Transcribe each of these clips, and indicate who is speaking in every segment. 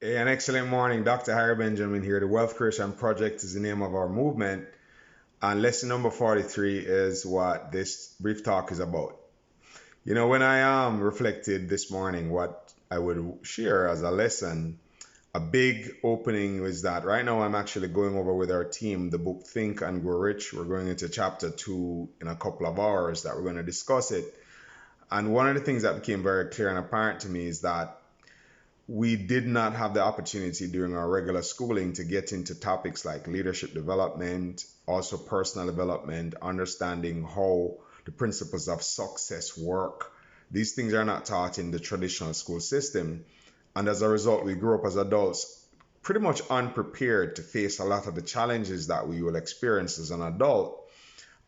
Speaker 1: Hey, an excellent morning, Dr. Harry Benjamin here. The Wealth Creation Project is the name of our movement, and lesson number 43 is what this brief talk is about. When I reflected this morning, what I would share as a lesson, a big opening was that right now I'm actually going over with our team the book Think and Grow Rich. We're going into chapter 2 in a couple of hours that we're going to discuss it. And one of the things that became very clear and apparent to me is that we did not have the opportunity during our regular schooling to get into topics like leadership development, also personal development, understanding how the principles of success work. These things are not taught in the traditional school system. And as a result, we grew up as adults pretty much unprepared to face a lot of the challenges that we will experience as an adult.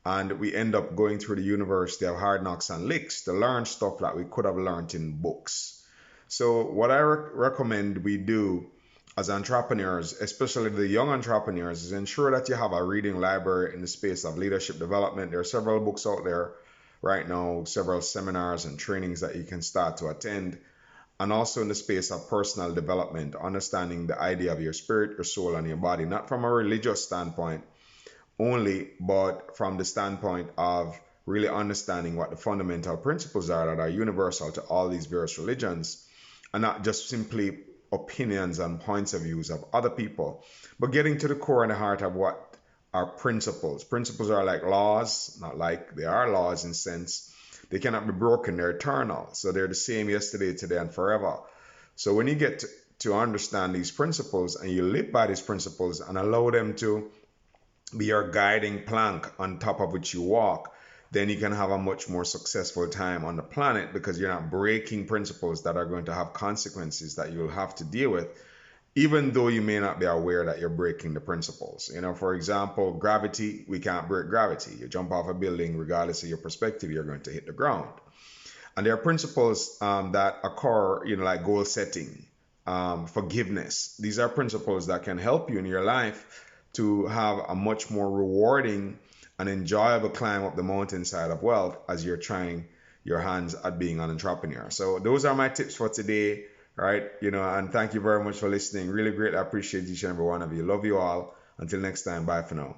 Speaker 1: And we end up going through the university of hard knocks and licks to learn stuff that we could have learned in books. So, what I recommend we do as entrepreneurs, especially the young entrepreneurs, is ensure that you have a reading library in the space of leadership development. There are several books out there right now, several seminars and trainings that you can start to attend. And also in the space of personal development, understanding the idea of your spirit, your soul, and your body, not from a religious standpoint only, but from the standpoint of really understanding what the fundamental principles are that are universal to all these various religions and not just simply opinions and points of views of other people, but getting to the core and the heart of what are principles. Principles are like laws, not like they are laws in sense. They cannot be broken, they're eternal. So they're the same yesterday, today, and forever. So when you get to understand these principles and you live by these principles and allow them to be your guiding plank on top of which you walk, then you can have a much more successful time on the planet because you're not breaking principles that are going to have consequences that you'll have to deal with, even though you may not be aware that you're breaking the principles. For example, gravity, we can't break gravity. You jump off a building, regardless of your perspective, you're going to hit the ground. And there are principles that occur, like goal setting, forgiveness. These are principles that can help you in your life to have a much more rewarding and enjoyable climb up the mountainside of wealth as you're trying your hands at being an entrepreneur. So those are my tips for today, right? And thank you very much for listening. Really greatly appreciate each and every one of you. Love you all. Until next time, bye for now.